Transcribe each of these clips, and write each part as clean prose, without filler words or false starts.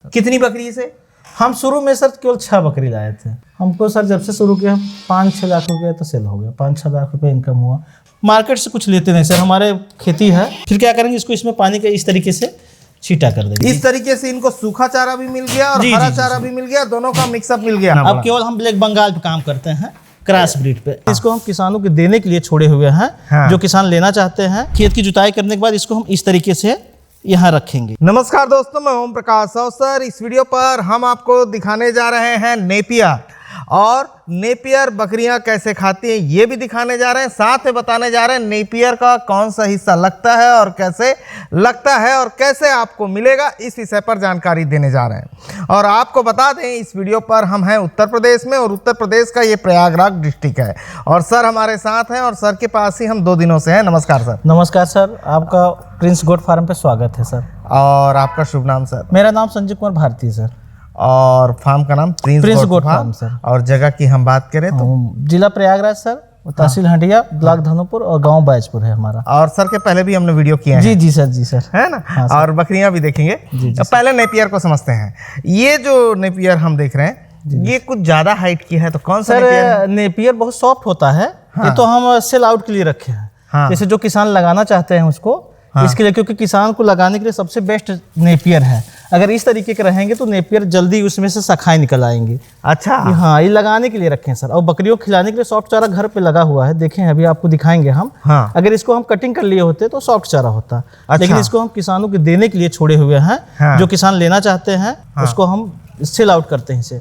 कितनी बकरी से? हम शुरू में सर केवल 6 बकरी लाए थे। हमको सर जब से शुरू किया हम 5-6 लाख रुपए तो सेल हो गया, 5-6 लाख रुपए इनकम हुआ। मार्केट से कुछ लेते नहीं सर, हमारे खेती है। फिर क्या करेंगे, इसको इसमें पानी का इस तरीके से छींटा कर देंगे। इस तरीके से इनको सूखा चारा भी मिल गया और हरा चारा भी मिल गया, दोनों का मिक्सअप मिल गया। अब केवल हम ब्लैक बंगाल पे काम करते हैं, क्रॉस ब्रीड पे। इसको हम किसानों को देने के लिए छोड़े हुए हैं। हाँ। जो किसान लेना चाहते हैं, खेत की जुताई करने के बाद इसको हम इस तरीके से यहाँ रखेंगे। नमस्कार दोस्तों, मैं ओम प्रकाश सर। इस वीडियो पर हम आपको दिखाने जा रहे हैं नेपियर, और नेपियर बकरियां कैसे खाती हैं ये भी दिखाने जा रहे हैं। साथ में बताने जा रहे हैं नेपियर का कौन सा हिस्सा लगता है और कैसे लगता है और कैसे आपको मिलेगा, इस विषय पर जानकारी देने जा रहे हैं। और आपको बता दें, इस वीडियो पर हम हैं उत्तर प्रदेश में, और उत्तर प्रदेश का ये प्रयागराज डिस्ट्रिक्ट है। और सर हमारे साथ हैं, और सर के पास ही हम 2 दिनों से हैं। नमस्कार सर। नमस्कार सर, आपका प्रिंस गोट फार्म पे स्वागत है सर। और आपका शुभ नाम सर? मेरा नाम संजय कुमार भारती है सर। और फार्म का नाम प्रिंस गोट फार्म सर। और जगह की हम बात करें तो जिला प्रयागराज सर, तहसील हंडिया, ब्लॉक धनुपुर और गांव बैजपुर है हमारा। और सर के पहले भी हमने वीडियो किए हैं। जी सर, जी सर, है ना। हाँ, और बकरियां भी देखेंगे। जी पहले नेपियर को समझते हैं। ये जो नेपियर हम देख रहे हैं, ये कुछ ज्यादा हाइट की है, तो कौन सा सर? नेपियर बहुत सॉफ्ट होता है। ये तो हम सेल आउट के लिए रखे हैं। जैसे जो किसान लगाना चाहते हैं उसको, इसके लिए, क्योंकि किसान को लगाने के लिए सबसे बेस्ट नेपियर है। अगर इस तरीके के रहेंगे तो नेपियर जल्दी उसमें से शाखाएं निकल आएंगी। अच्छा। हाँ, ये लगाने के लिए रखे हैं सर। और बकरियों को खिलाने के लिए सॉफ्ट चारा घर पे लगा हुआ है, देखें अभी आपको दिखाएंगे हम। हाँ। अगर इसको हम कटिंग कर लिए होते तो सॉफ्ट चारा होता। अच्छा। लेकिन इसको हम किसानों को देने के लिए छोड़े हुए हैं। हाँ। जो किसान लेना चाहते हैं उसको हम सेल आउट करते हैं इसे।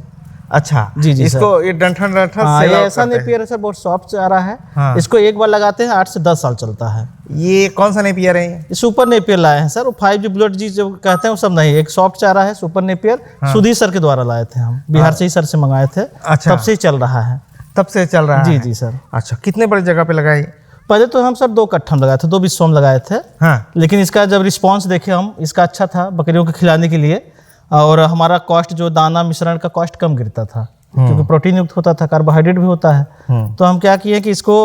अच्छा। जी इसको ये डंठल ये ऐसा नेपियर है सर, बहुत सॉफ्ट चारा है। हाँ। इसको एक बार लगाते हैं 8 से 10 साल चलता है। ये कौन सा नेपियर है? ये सुपर नेपियर लाए हैं सर। वो 5G बुलेट जी जो कहते हैं वो सब नहीं, एक सॉफ्ट चारा है सुपर नेपियर। सुधीर सर के द्वारा लाए थे हम, बिहार से ही सर से मंगाए थे। अच्छा। तब से ही चल रहा है। तब से चल रहा है? जी सर। अच्छा, कितने बड़ी जगह पे लगाई? पहले तो हम सर 2 कट्ठा में लगाए थे, 2 बिस्सों में लगाए थे। हाँ। लेकिन इसका जब रिस्पॉन्स देखे हम, इसका अच्छा था बकरियों को खिलाने के लिए। और हमारा कॉस्ट जो दाना मिश्रण का कॉस्ट कम गिरता था, क्योंकि प्रोटीन युक्त होता था, कार्बोहाइड्रेट भी होता है। तो हम क्या किए कि इसको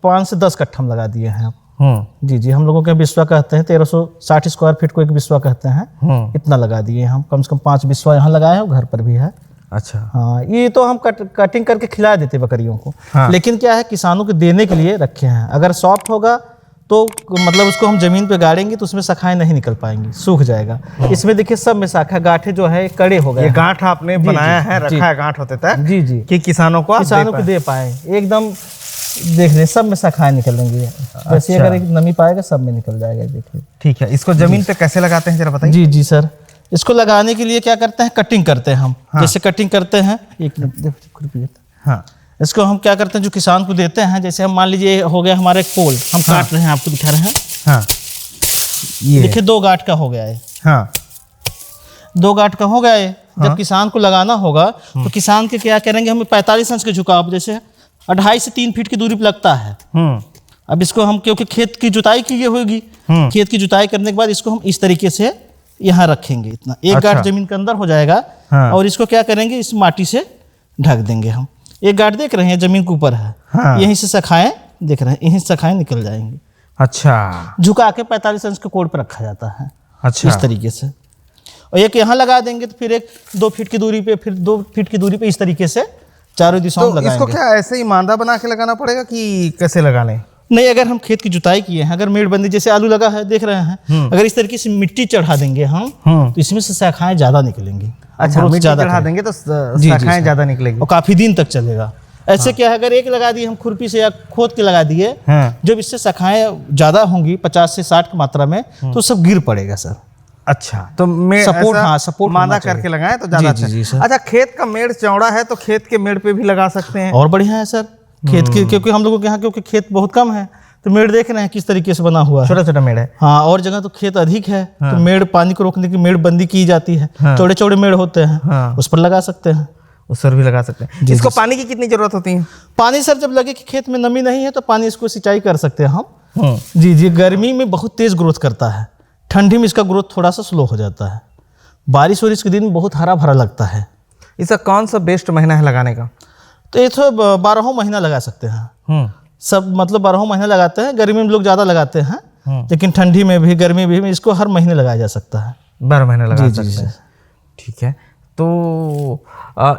5 से 10 कट्ठा में लगा दिए हैं। जी, हम लोगों के बिस्वा कहते हैं, 1360 स्क्वायर फीट को एक बिस्वा कहते हैं। इतना लगा दिए हम, कम से कम 5 बिस्वा यहाँ लगाए हैं, घर पर भी है। अच्छा। हाँ, ये तो हम कटिंग करके खिला देते बकरियों को। हाँ। लेकिन क्या है, किसानों को देने के लिए रखे हैं। अगर सॉफ्ट होगा तो मतलब उसको हम जमीन पे गाड़ेंगे तो उसमें शाखाएं नहीं निकल पाएंगी, सूख जाएगा। इसमें देखिए सब में शाखा गांठे जो है कड़े हो गए। ये गांठ आपने बनाया है, रखा है गांठ होता है। जी कि किसानों को दे पाए एकदम। देख ले, सब में शाखाएं निकलेंगी। वैसे अगर एक नमी पाएगा सब में निकल जाएगा। देखिए। ठीक है, इसको जमीन पे कैसे लगाते हैं जरा बताइए। जी सर, इसको लगाने के लिए क्या करते हैं, कटिंग करते हैं हम। जैसे कटिंग करते हैं, एक मिनट। हाँ, इसको हम क्या करते हैं, जो किसान को देते हैं, जैसे हम मान लीजिए हो गया हमारा एक पोल, हम काट रहे हैं, आपको दिखा रहे हैं। हाँ, ये देखिए 2 गांठ का हो गया है। हाँ, 2 गांठ का हो गया है। जब किसान को लगाना होगा तो किसान के क्या करेंगे, हमें 45 इंच के झुकाव, जैसे 2.5 से 3 फीट की दूरी पर लगता है। अब इसको हम, क्योंकि खेत की जुताई की होगी, खेत की जुताई करने के बाद इसको हम इस तरीके से यहाँ रखेंगे। इतना एक गांठ जमीन के अंदर हो जाएगा। और इसको क्या करेंगे, इस माटी से ढक देंगे हम। एक गांठ देख रहे हैं जमीन के ऊपर है। हाँ। यहीं से शाखाएं देख रहे हैं, यहीं से शाखाएं निकल जाएंगी। अच्छा। झुका के 45 इंच के कोण पर रखा जाता है। अच्छा। इस तरीके से। और एक यहाँ लगा देंगे तो फिर एक 2 फीट की दूरी पे, फिर 2 फीट की दूरी पे इस तरीके से चारों दिशाओं में लगाएंगे। इसको क्या ऐसे ही मांदा बना के लगाना पड़ेगा कि कैसे लगाने? नहीं, अगर हम खेत की जुताई किए हैं, अगर मेड़बंदी जैसे आलू लगा है देख रहे हैं, अगर इस तरीके से मिट्टी चढ़ा देंगे हम तो इसमें से शाखाएं ज्यादा निकलेंगी। अच्छा, मिट्टी चढ़ा देंगे तो शाखाएं ज्यादा निकलेगी और काफी दिन तक चलेगा। ऐसे क्या है, अगर एक लगा दिए हम खुरपी से या खोद के लगा दिए, जब इससे शाखाएं ज्यादा होंगी 50 से 60 की मात्रा में, तो सब गिर पड़ेगा सर। अच्छा, तो सपोर्ट मादा करके लगाएं तो ज्यादा अच्छा। अच्छा, खेत का मेड़ चौड़ा है तो खेत के मेड़ पे भी लगा सकते हैं। और बढ़िया है सर खेत के, क्योंकि हम लोगों के यहाँ क्योंकि खेत बहुत कम है, तो मेड़ देख रहे हैं किस तरीके से बना हुआ है। छोटा मेड़ है। हाँ, और जगह तो खेत अधिक है। तो मेड़, पानी को रोकने की मेड़ बंदी की जाती है। चौड़े चौड़े मेड़ होते हैं, उस पर लगा सकते हैं। उस पर भी लगा सकते हैं। इसको पानी की कितनी जरूरत होती है? पानी सर जब लगे कि खेत में नमी नहीं है तो पानी इसको सिंचाई कर सकते हैं हम। जी, गर्मी में बहुत तेज ग्रोथ करता है, ठंडी में इसका ग्रोथ थोड़ा सा स्लो हो जाता है। बारिश के दिन में बहुत हरा भरा लगता है। इसका कौन सा बेस्ट महीना है लगाने का? तो ये तो 12 महीना लगा सकते हैं सब, मतलब 12 महीने लगाते हैं। गर्मी में लोग ज़्यादा लगाते हैं, लेकिन ठंडी में भी गर्मी भी इसको हर महीने लगाया जा सकता है। 12 महीने लगा सकते हैं। ठीक है, तो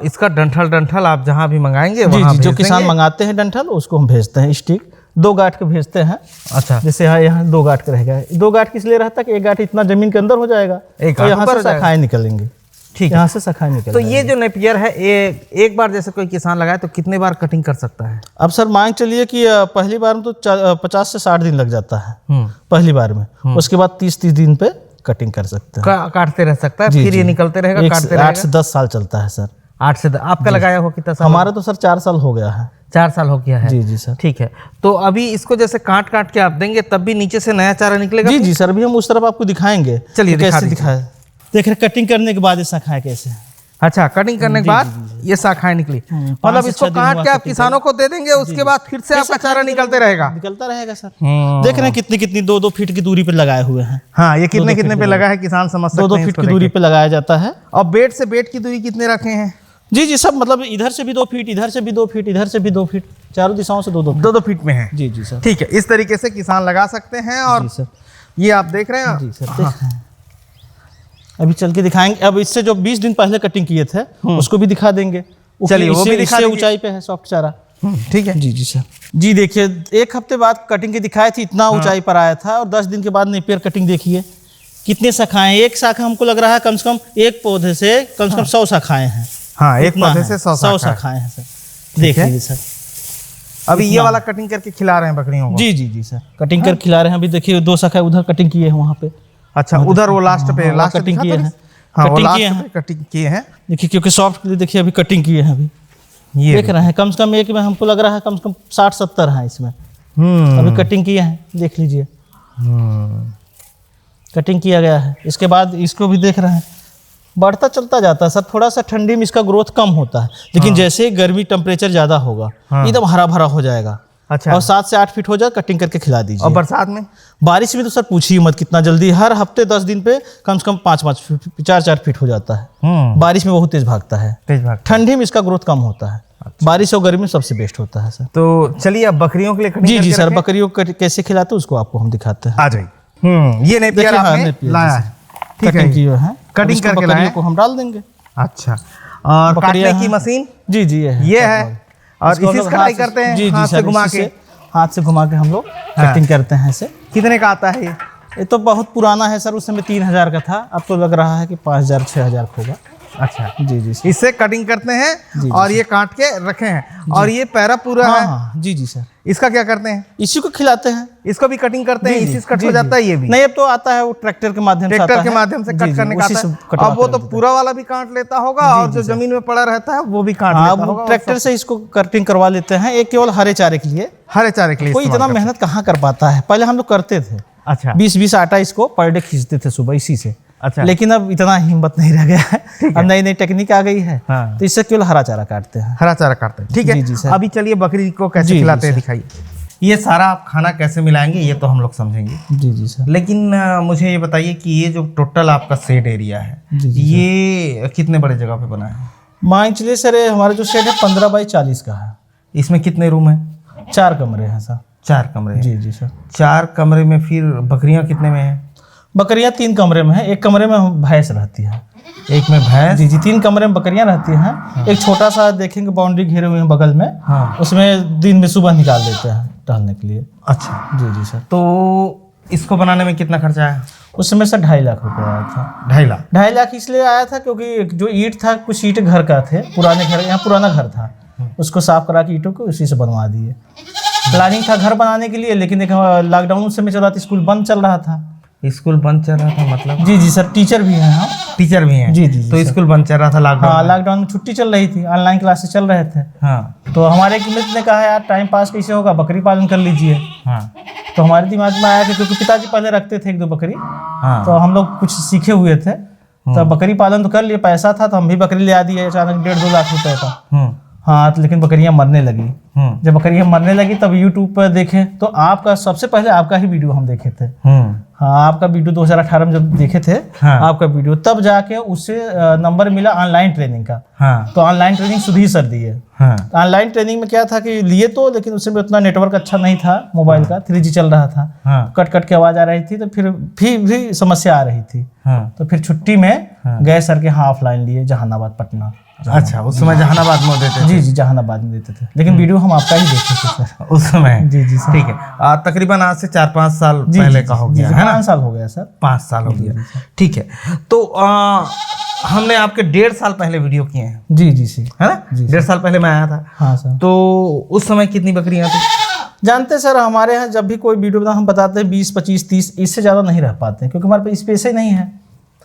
इसका डंठल आप जहाँ भी मंगाएंगे जी वहाँ जी, जो भेज किसान देंगे? मंगाते हैं डंठल उसको हम भेजते हैं स्टिक, 2 गांठ के भेजते हैं। अच्छा, जैसे यहाँ 2 गांठ का रहेगा, 2 गांठ किस लिए रहता है कि 1 गांठ इतना जमीन के अंदर हो जाएगा, एक तो गांठ यहाँ ऊपर से हो जाएगा। शाखाएं निकलेंगी। ठीक है, यहाँ से शाखाएं निकल तो ये जो नेपियर है एक बार जैसे कोई किसान लगाए तो कितने बार कटिंग कर सकता है? अब सर मान चलिए कि पहली बार में तो 50 से 60 दिन लग जाता है हम्म, पहली बार में, उसके बाद 30 दिन पे कटिंग कर सकते हैं। काटते रह सकता है, जी, फिर ये जी। निकलते रहेगा, काटते 8 से रहेगा। 10 साल चलता है सर। 8 से 10। आपका लगाया हो कितना साल? हमारा तो सर 4 साल हो गया है। 4 साल हो गया है। जी जी सर। ठीक है, तो अभी इसको जैसे काट के आप देंगे तब भी नीचे से नया चारा निकलेगा? जी जी सर, अभी हम उस तरफ आपको दिखाएंगे। चलिए, कि दिखा कैसे दीजिए। दिखाए। देख रहे कटिंग करने के बाद ये शाखाएं कैसे हैं। अच्छा, कटिंग करने के बाद ये शाखाएं निकली, 5 मतलब से इसको 6 दिन काट हुआ के आप कटिंग किसानों को दे देंगे, उसके बाद फिर से आपका चारा निकलते रहेगा? निकलता रहेगा सर। देख रहे हैं कितनी कितनी 2-2 फीट की दूरी पे लगाए हुए हैं। हाँ, ये कितने पे लगा है किसान समझ सकते हैं। 2-2 फीट इसको की देख दूरी के। पे लगाया जाता है। और बेड से बेड की दूरी कितने रखे हैं? जी जी, सब मतलब इधर से भी 2 फीट, इधर से भी 2 फीट, इधर से भी 2 फीट, चारों दिशाओं से 2-2 फीट। 2-2 फीट में है। जी जी सर। ठीक है, इस तरीके से किसान लगा सकते हैं। और जी सर। ये आप देख रहे हैं? जी सर, देख रहे हैं। अभी चल के दिखाएंगे। अब इससे जो 20 दिन पहले कटिंग किए थे उसको भी दिखा देंगे। चलिए, वो भी दिखा इससे दीजिए। ऊंचाई पे है सॉफ्ट चारा। ठीक है जी जी सर। जी देखिए, 1 हफ्ते बाद कटिंग के दिखाई थी, इतना ऊंचाई पर आया था, और 10 दिन के बाद नेपियर कटिंग देखिए कितने शाखाएं। एक शाखा हमको लग रहा है कम से कम एक पौधे से कम 100 शाखाएं हैं। हाँ, एक इतना पौधे है, से 100 शाखाएं हैं सर। देख है। लीजिए सर। अभी ये वाला कटिंग करके खिला रहे हैं बकरियों को? जी जी जी सर, कटिंग कर खिला रहे हैं। अभी देखिए 2 शाखाएं उधर कटिंग किए हैं वहाँ पे। अच्छा, उधर वो लास्ट पे हाँ, लास्ट कटिंग दिखा किए तो हैं। हाँ, वो कटिंग लास्ट किए हैं। पे कटिंग किए हैं। देखिए क्योंकि सॉफ्ट के लिए देखिए अभी कटिंग किए हैं। अभी ये देख रहे हैं कम से कम एक में हमको लग रहा है कम से कम 60-70 हैं इसमें। अभी कटिंग किए हैं, देख लीजिए कटिंग किया गया है। इसके बाद इसको भी देख रहे हैं बढ़ता चलता जाता है सर। थोड़ा सा ठंडी में इसका ग्रोथ कम होता है, लेकिन जैसे ही गर्मी टेम्परेचर ज़्यादा होगा एकदम हरा भरा हो जाएगा। अच्छा, और 7 से 8 फीट हो जाए कटिंग करके खिला दीजिए। और बरसात में? बारिश में तो सर पूछिए मत कितना जल्दी, हर हफ्ते 10 दिन पे कम से कम 5-5 फीट 4-4 फीट हो जाता है। बारिश में बहुत तेज भागता है, तेज भाग। ठंडी में इसका ग्रोथ कम होता है। बारिश और गर्मी में सबसे बेस्ट होता है सर। तो चलिए, अब बकरियों के लिए कटिंग जी जी करके सर, रखें। बकरियों को कैसे खिलाते हैं उसको आपको हम दिखाते हैं। आ जाइए। ये नेपियर देखिए, हाँ, आपने नेपियर लाया जैसे। है? ठीक कटिंग है, की हुई है, कटिंग करके लाए बकरियों हैं। को हम डाल देंगे। अच्छा, और काटने बकरियां की हैं। मशीन जी जी ये है, और इसको हम इसी लोग से हाथ कटाई करते हैं? जी जी हाथ सर, से घुमा इसी के? से हाथ से घुमा के हम लोग कटिंग करते हैं इसे। कितने का आता है ये? ये तो बहुत पुराना है सर, उस समय 3000 का था, अब तो लग रहा है कि 5000-6000 का होगा। अच्छा, जी जी सर। इससे कटिंग करते हैं जी, और ये काट के रखे हैं। और ये पैरा पूरा हाँ है, हाँ जी जी सर, इसका क्या करते हैं? इसी को खिलाते हैं। इसको भी कटिंग करते हैं? जी, जी, इसी से कट जी, हो जी। जाता है ये भी? नहीं, अब तो आता है वो ट्रैक्टर के माध्यम से, ट्रैक्टर आता के है। माध्यम से जी, कट जी, करने का उसी आता से है। कटवा अब वो के तो रख देते पूरा वाला भी काट लेता होगा, और जो जमीन में पड़ा रहता है वो भी काट हाँ, लेता अब होगा। ट्रैक्टर से इसको कटिंग करवा लेते हैं, एक केवल हरे चारे के लिए। हरे चारे के लिए कोई इस्तेमाल इतना करते मेहनत कहाँ कर पाता है, पहले हम लोग करते थे। हैं। अच्छा 20-20 आटा इसको पर डे खींचते थे सुबह इसी से। अच्छा। लेकिन अब इतना हिम्मत नहीं रह गया है, अब नई नई टेक्निक आ गई है। हाँ। तो इससे केवल हरा चारा काटते हैं। हरा चारा काटते हैं। ठीक जी, जी, है, सर। अभी चलिए बकरी को कैसे जी, जी, खिलाते हैं सर। दिखाइए। ये सारा आप खाना कैसे मिलाएंगे ये तो हम लोग समझेंगे, जी जी सर। लेकिन मुझे ये बताइए कि ये जो टोटल आपका शेड एरिया है, जी, जी, ये कितने बड़े जगह पे बना है? मान चलिए सर, हमारा जो शेड है 15 बाई 40 का है। इसमें कितने रूम है? 4 कमरे हैं सर। 4 कमरे हैं। जी जी सर। 4 कमरे में फिर बकरियां कितने में है? बकरियां 3 कमरे में है, एक कमरे में भैंस रहती है। एक में भैंस? जी जी, 3 कमरे में बकरियां रहती हैं। एक छोटा सा देखेंगे बाउंड्री घेरे हुए हैं बगल में, हाँ। उसमें दिन में सुबह निकाल देते हैं टहलने के लिए। अच्छा, जी जी सर। तो इसको बनाने में कितना खर्चा आया? उस समय सर 2.5 लाख रुपये आया था। 2.5 लाख? 2.5 लाख इसलिए आया था क्योंकि जो ईंट था, कुछ ईंट घर का थे, पुराने घर, यहाँ पुराना घर था, उसको साफ करा के ईंटों को उसी से बनवा दिए। प्लानिंग था घर बनाने के लिए, लेकिन एक लॉकडाउन समय चल रहा था, स्कूल बंद चल रहा था। स्कूल बंद चल रहा था मतलब? जी जी सर, टीचर भी हैं हम। टीचर भी हैं? जी, जी, जी, तो सर। स्कूल बंद चल रहा था लॉकडाउन हाँ, में? लॉकडाउन में छुट्टी चल रही थी, ऑनलाइन क्लासेस चल रहे थे। हाँ तो हमारे एक मित्र ने कहा यार टाइम पास कैसे होगा, बकरी पालन कर लीजिए। हाँ तो हमारे दिमाग में आया कि क्योंकि पिताजी पहले रखते थे 1-2 बकरी, हाँ। तो हम लोग कुछ सीखे हुए थे, तो बकरी पालन तो कर लिए, पैसा था तो हम भी बकरी ले आ दिए अचानक 1.5-2 लाख रुपए का। हाँ, तो लेकिन बकरियां मरने लगी। जब बकरियां मरने लगी तब यूट्यूब पर देखे तो आपका सबसे पहले आपका ही वीडियो हम देखे थे। हाँ, आपका वीडियो 2018 में जब देखे थे, हाँ, आपका वीडियो, तब जाके उससे नंबर मिला ऑनलाइन ट्रेनिंग का। हाँ, तो ऑनलाइन ट्रेनिंग सुधीर सर दिए। हाँ, ऑनलाइन ट्रेनिंग में क्या था कि लिए तो, लेकिन उसमें उतना नेटवर्क अच्छा नहीं था मोबाइल का, 3G चल रहा था। हाँ, कट कट के आवाज आ रही थी, तो फिर भी समस्या आ रही थी। हाँ, तो फिर छुट्टी में गए सर के यहाँ ऑफलाइन लिए, जहानाबाद पटना। अच्छा, उस समय जहानाबाद में देते थे? जी, जहानाबाद में देते थे, लेकिन वीडियो हम आपका ही देखे थे सर उस समय। जी सर। ठीक है, तकरीबन आज से 4-5 साल पहले का हो गया है ना? 5 साल हो गया सर। 5 साल हो गया। ठीक है, तो हमने आपके 1.5 साल पहले वीडियो किए हैं। जी सर, है ना? 1.5 साल पहले मैं आया था। हाँ सर। तो उस समय कितनी बकरियां थी? जानते सर, हमारे यहाँ जब भी कोई वीडियो बना हम बताते हैं 20, 25, 30, इससे ज़्यादा नहीं रह पाते हैं, क्योंकि हमारे पास स्पेस ही नहीं है।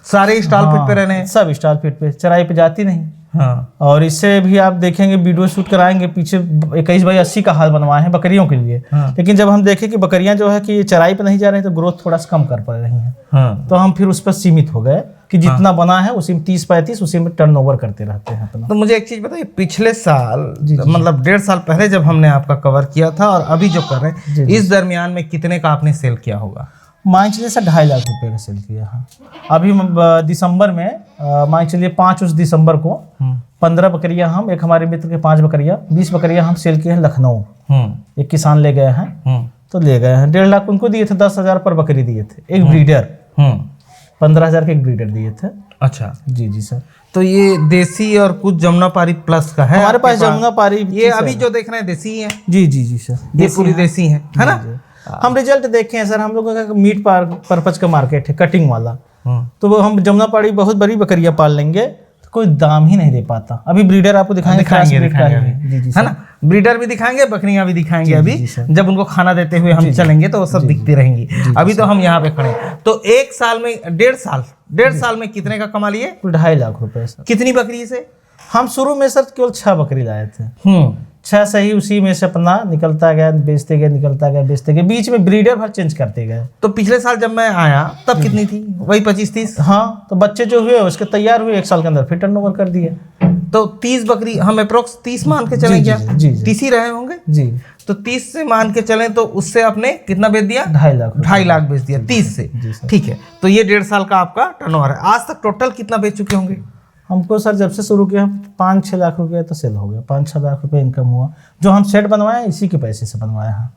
सारे स्टॉल फिट पे रहने हैं? सब स्टॉल फिट पे, चराई पे जाती नहीं। हाँ। और इससे भी आप देखेंगे, वीडियो शूट कराएंगे, पीछे 21/80 का हाल बनवाए हैं बकरियों के लिए। हाँ। लेकिन जब हम देखें कि बकरियां जो है कि चराई पे नहीं जा रही, तो ग्रोथ थोड़ा सा कम कर पा रही हैं। हाँ। तो हम फिर उस पर सीमित हो गए कि जितना बना है उसी में 30-35 उसी में टर्नओवर करते रहते हैं अपना। तो मुझे एक चीज बताइए, पिछले साल मतलब 1.5 साल पहले जब हमने आपका कवर किया था और अभी जो कर रहे हैं, इस दरमियान में कितने का आपने सेल किया होगा? मान चलिए सर 2.5 लाख रुपए का सेल किया। हाँ, अभी दिसंबर में मान चलिए 5 उस दिसंबर को 15 बकरियां हम, एक हमारे मित्र के 5 बकरियां, 20 बकरियां हम सेल किए हैं लखनऊ। एक किसान ले गए हैं, तो ले गए हैं 1.5 लाख उनको दिए थे, 10,000 पर बकरी दिए थे। एक ब्रीडर 15,000 के एक ब्रीडर दिए थे। अच्छा, जी सर। तो ये देसी और कुछ जमुनापारी प्लस का है हमारे पास? जमुनापारी ये अभी जो देख रहे हैं देसी है? जी सर, ये पूरी देसी है ना? हम रिजल्ट देखे हैं सर, हम लोगों का मीट पर्पज का मार्केट है, कटिंग वाला। तो वो हम जमुनापाड़ी बहुत बड़ी बकरियां पाल लेंगे तो कोई दाम ही नहीं दे पाता। अभी ब्रीडर आपको दिखाएंगे जी, है ना? ब्रीडर भी दिखाएंगे, बकरियां भी दिखाएंगे। अभी जब उनको खाना देते हुए हम चलेंगे तो वो सब दिखती रहेंगी। अभी तो हम यहाँ पे खड़े। तो एक साल में 1.5 साल में कितने का कमा लिए? 2.5 लाख रुपए सर। कितनी बकरी से? हम शुरू में सर केवल 6 बकरी लाए थे। 6 सही, उसी में से अपना निकलता गया, बेचते गए, निकलता गया, बेचते गए, बीच में ब्रीडर भर चेंज करते गए। तो पिछले साल जब मैं आया तब कितनी थी? वही 25-30? हाँ, तो बच्चे जो हुए उसके तैयार हुए, 1 साल के अंदर फिर टर्नओवर कर दिए। तो 30 बकरी हम अप्रोक्स 30 मान के चलें क्या? जी 30 ही रहे होंगे जी। तो 30 से मान के चलें तो उससे आपने कितना बेच दिया? 2.5 लाख बेच दिया 30 से। ठीक है, तो ये 1.5 साल का आपका टर्नओवर है। आज तक टोटल कितना बेच चुके होंगे? हमको सर जब से शुरू किया 5-6 लाख रुपए तो सेल हो गया, 5-6 लाख रुपए इनकम हुआ। जो हम सेट बनवाए इसी के पैसे से बनवाया है।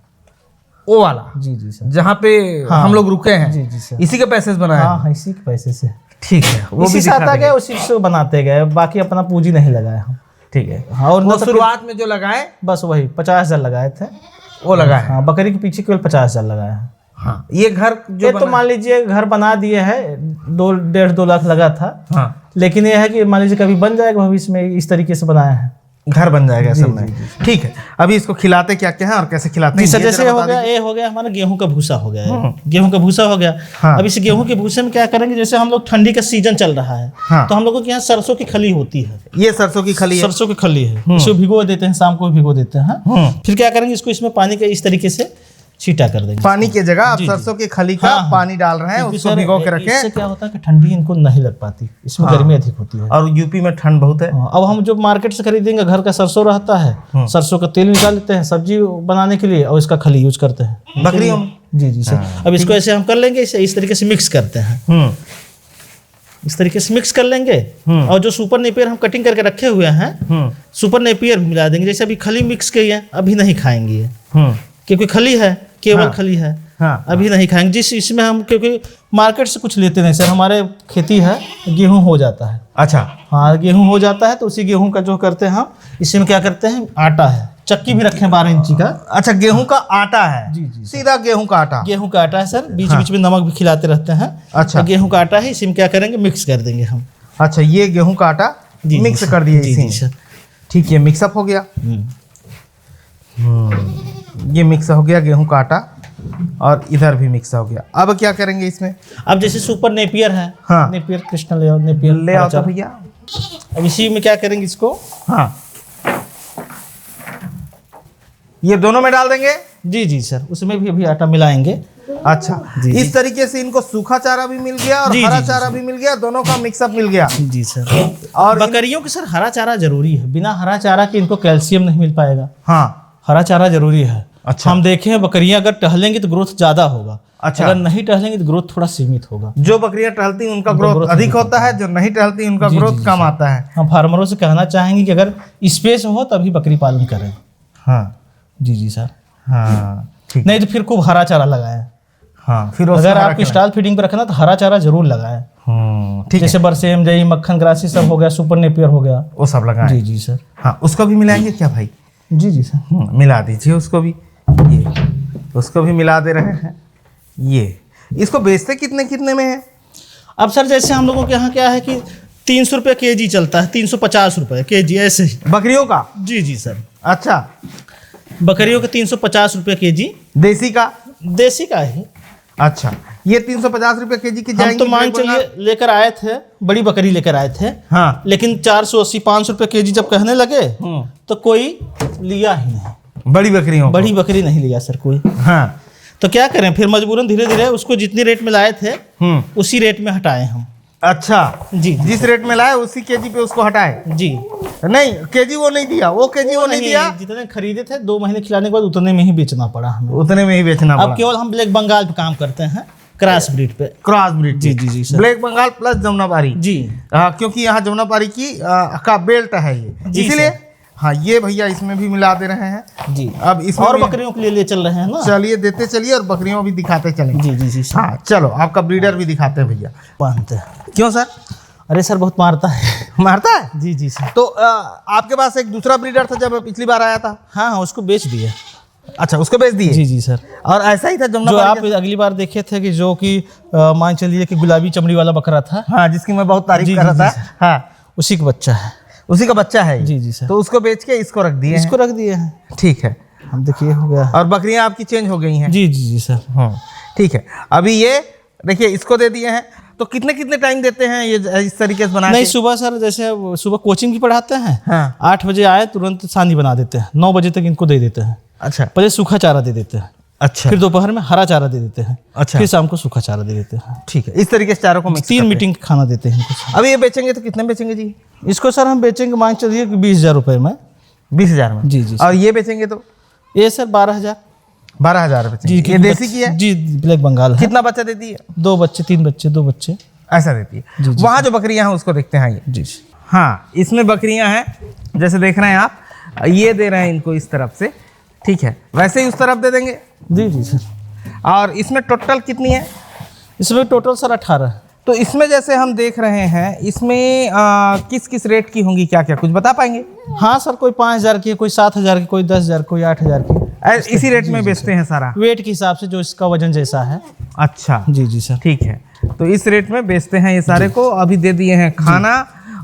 वो वाला? जी सर, जहाँ पे हम लोग रुके हैं। जी सर, इसी के पैसे से बनाया? हाँ, इसी के पैसे से। ठीक है, वो भी आता गया, उसी से बनाते गए, बाकी अपना पूंजी नहीं लगाया हम। ठीक है। हाँ, और वो शुरुआत में जो लगाए बस वही 50,000 लगाए थे, वो लगाए। हाँ, बकरी के पीछे केवल 50,000 लगाया है। हाँ, ये घर जो तो मान लीजिए घर बना दिए है, 1.5-2 लाख लगा था। हाँ, लेकिन ये है कि मान लीजिए कभी बन जाएगा भविष्य में, इस तरीके से बनाया है, घर बन जाएगा असल में। ठीक है, अभी इसको खिलाते क्या क्या है और कैसे खिलाते हैं? जैसे हो गया, ये हो गया हमारा गेहूं का भूसा हो गया है। गेहूं का भूसा हो गया। हाँ। अब इस गेहूं के भूसे में क्या करेंगे, जैसे हम लोग ठंडी का सीजन चल रहा है। हाँ। तो हम लोगों के यहाँ सरसों की खली होती है। ये सरसों की खली है? सरसों की खली है। इसको भिगो देते हैं, शाम को भिगो देते हैं। फिर क्या करेंगे, इसको इसमें पानी के इस तरीके से छींटा कर देंगे। पानी की जगह आप सरसों की खली का पानी डाल रहे हैं, उसको भिगो के रखें। इससे क्या होता है कि ठंडी इनको नहीं लग पाती, इसमें गर्मी अधिक होती है। और यूपी में ठंड बहुत है। अब हम जो मार्केट से खरीदेंगे, घर का सरसों रहता है, सरसों का तेल निकाल लेते हैं सब्जी बनाने के लिए, और इसका खली यूज करते हैं बकरियों में। जी सर। अब इसको ऐसे हम कर लेंगे, इस तरीके से मिक्स करते हैं। इस तरीके से मिक्स कर लेंगे। और जो सुपर नेपियर हम कटिंग करके रखे हुए हैं, सुपर नेपियर मिला देंगे। जैसे अभी खली मिक्स की है, अभी नहीं खाएंगे क्योंकि खली है, केवल खली है। अभी नहीं खाएंगे। जिस इसमें हम, क्योंकि मार्केट से कुछ लेते नहीं सर, हमारे खेती है, गेहूं हो जाता है। अच्छा, हाँ, गेहूं हो जाता है, तो उसी गेहूं का जो करते हैं हम, इसमें क्या करते हैं, आटा है, चक्की भी रखे 12 इंची का। अच्छा, गेहूं का आटा है? जी, सीधा गेहूं का आटा? गेहूं का आटा है सर, बीच बीच में नमक भी खिलाते रहते हैं। अच्छा, गेहूं का आटा है, इसी में क्या करेंगे, मिक्स कर देंगे हम। अच्छा, ये गेहूं का आटा मिक्स कर दिए इसी में। ठीक है, मिक्सअप हो गया। ये मिक्स हो गया गेहूं का आटा, और इधर भी मिक्स हो गया। अब क्या करेंगे इसमें? अब जैसे सुपर नेपियर है। हाँ, नेपियर कृष्ण ले आओ, नेपियर ले आओ तो भैया। अब इसी में क्या करेंगे इसको, हाँ, ये दोनों में डाल देंगे? जी सर, उसमें भी अभी आटा मिलाएंगे। अच्छा, इस तरीके से इनको सूखा चारा भी मिल गया और हरा चारा भी मिल गया, दोनों का मिक्सअप मिल गया। जी सर। और बकरियों के सर हरा चारा जरूरी है, बिना हरा चारा के इनको कैल्शियम नहीं मिल पाएगा। हाँ, हरा चारा जरूरी है। अच्छा, हम देखे हैं बकरियां अगर टहलेंगी तो ग्रोथ ज्यादा होगा। अच्छा, अगर नहीं टहलेंगी तो ग्रोथ थोड़ा सीमित होगा। जो बकरियां टहलती हैं उनका ग्रोथ अधिक होता है, जो नहीं टहलती उनका ग्रोथ कम आता है। हम फार्मरों से कहना चाहेंगे कि अगर स्पेस हो तभी बकरी पालन करें। हाँ जी सर। हाँ, ठीक। नहीं तो फिर खूब हरा चारा लगाएं। हाँ, फिर अगर आपको स्टॉल फीडिंग पर रखना तो हरा चारा जरूर लगाएं। ठीक है। जैसे बरसेम, जई, मक्खन ग्रासी सब हो गया, सुपर नेपियर हो गया, वो सब लगाएं। जी सर। हाँ, उसको भी मिलाएंगे क्या भाई? जी सर। मिला दीजिए उसको भी, ये उसको भी मिला दे रहे हैं। ये इसको बेचते कितने कितने में है? अब सर जैसे हम लोगों के यहाँ क्या है कि 300 रुपये kg चलता है, 350 रुपये kg ऐसे ही। बकरियों का? जी सर। अच्छा, बकरियों के 350 रुपये kg। देसी का? देसी का ही। अच्छा, ये 350 रुपये kg की जाएंगी। हम तो मान चलिए लेकर आए थे, बड़ी बकरी लेकर आए थे। हाँ, लेकिन 480-500 रुपये kg जब कहने लगे तो कोई लिया ही नहीं। बड़ी बकरियों? बड़ी बकरी नहीं लिया सर कोई। हाँ, तो क्या करें, फिर मजबूरन धीरे धीरे उसको जितनी रेट में लाए थे उसी रेट में हटाए हम। अच्छा जी, जिस रेट में लाए उसी केजी पे उसको हटाए? जी नहीं, केजी वो नहीं दिया, वो केजी वो नहीं दिया। जितने खरीदे थे 2 महीने खिलाने के बाद उतने में ही बेचना पड़ा हमें। उतने में ही बेचना पड़ा। अब केवल हम ब्लैक बंगाल पे काम करते हैं, क्रॉस ब्रीड पे। Cross breed? जी sir. Black Bengal plus Jamunapari? जी। क्योंकि यहाँ जमुनापारी की का बेल्ट है ये, इसीलिए। हाँ, ये भैया इसमें भी मिला दे रहे हैं। जी। अब इसमें और बकरियों के लिए ले चल रहे हैं ना। चलिए देते चलिए, और बकरियों भी दिखाते चलेंगे। जी हाँ, चलो आपका ब्रीडर भी दिखाते हैं भैया। बांधते हैं। क्यों सर? अरे सर बहुत मारता है। मारता है? जी सर। तो आपके पास एक दूसरा ब्रीडर था जब पिछली बार आया था? हाँ, उसको बेच दिया। अच्छा, उसको बेच दिए? जी सर। और ऐसा ही था जो आप अगली बार देखे थे कि जो कि मान चलिए कि गुलाबी चमड़ी वाला बकरा था। हाँ, जिसकी मैं बहुत तारीफ कर रहा था। हाँ, उसी का बच्चा है। उसी का बच्चा है? जी सर। तो उसको बेच के इसको रख दिए? इसको रख दिए हैं। ठीक है, हम देखिए हो गया। और बकरियां आपकी चेंज हो गई हैं? जी सर। हाँ, ठीक है। अभी ये देखिए इसको दे दिए हैं, तो कितने कितने टाइम देते हैं ये इस तरीके से बना? नहीं, सुबह सर जैसे सुबह कोचिंग भी पढ़ाते हैं। हाँ। 8 बजे आए तुरंत सानी बना देते हैं, 9 बजे तक इनको दे देते हैं। अच्छा, पहले सूखा चारा दे देते हैं। अच्छा, फिर दोपहर में हरा चारा दे देते हैं। अच्छा, फिर शाम को सूखा चारा दे देते हैं। ठीक है, इस तरीके से चारों को 3 मीटिंग खाना देते हैं इनको। अभी ये बेचेंगे तो कितने बेचेंगे जी? इसको सर हम बेचेंगे मान चलिए 20,000 रुपये में। 20,000 में? जी। और ये बेचेंगे तो? ये सर 12,000। 12,000 रुपये? ये देसी की है? जी, ब्लैक बंगाल है। कितना बच्चा देती है? 2 बच्चे, 3 बच्चे, 2 बच्चे ऐसा देती है। वहाँ जो बकरियां हैं उसको देखते हैं ये। जी। हाँ, इसमें बकरियां हैं जैसे देख रहे हैं आप, ये दे रहे हैं इनको इस तरफ से, ठीक है, वैसे ही उस तरफ दे देंगे? जी सर। और इसमें टोटल कितनी है? इसमें टोटल सर 18। तो इसमें जैसे हम देख रहे हैं, इसमें किस किस रेट की होंगी, क्या क्या कुछ बता पाएंगे? हाँ सर, कोई 5,000 की, कोई 7,000 की, कोई 10,000, कोई 8,000 की। इसी रेट में बेचते हैं सारा? वेट के हिसाब से, जो इसका वजन जैसा है। अच्छा, जी सर। ठीक है, तो इस रेट में बेचते हैं ये सारे को। अभी दे दिए हैं खाना।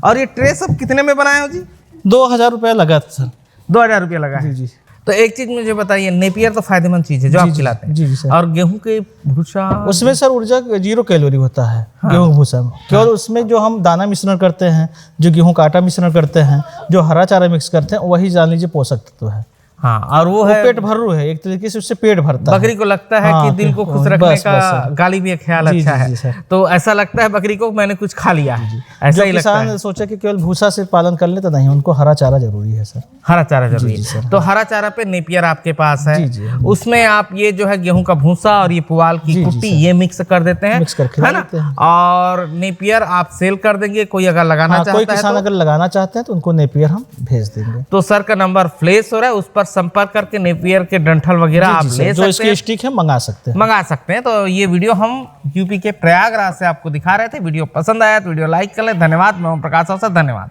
और ये ट्रे सब कितने में बनाए हो जी? 2,000 रुपया लगा था सर। 2,000 रुपया लगा है? जी। तो एक चीज मुझे बताइए, नेपियर तो फायदेमंद चीज है जो आप खिलाते हैं। जी सर। और गेहूं के भूसा, उसमें सर ऊर्जा 0 कैलोरी होता है। हाँ। गेहूं भूसा में केवल उसमें जो हम दाना मिश्रण करते हैं, जो गेहूं का आटा मिश्रण करते हैं, जो हरा चारा मिक्स करते हैं, वही जान लीजिए पोषक तत्व है। हाँ, और वो है पेट भर्रू है, एक तरीके से उससे पेट भरता है। बकरी को लगता है कि दिल को खुश रखने का गाली भी एक ख्याल अच्छा है, तो ऐसा लगता है बकरी को मैंने कुछ खा लिया है, ऐसा ही लगता है। किसान सोचा कि केवल भूसा से पालन कर ले तो नहीं, उनको हरा चारा जरूरी है सर। हरा चारा जरूरी है। तो हरा चारा पे नेपियर आपके पास है, उसमें आप ये जो है गेहूं का भूसा और ये पुआल की कुट्टी ये मिक्स कर देते हैं, मिक्स करके है ना? और नेपियर आप सेल कर देंगे, कोई अगर लगाना चाहता है, कोई किसान अगर लगाना चाहते हैं तो उनको नेपियर हम भेज देंगे। तो सर का नंबर फ्लैश हो रहा है, उस पर संपर्क करके नेपियर के डंठल वगैरह आप ले सकते हैं, जो इसकी स्टिक है मंगा सकते हैं। तो ये वीडियो हम यूपी के प्रयागराज से आपको दिखा रहे थे। वीडियो पसंद आया तो वीडियो लाइक कर ले। धन्यवाद। मैं ओम प्रकाश, धन्यवाद।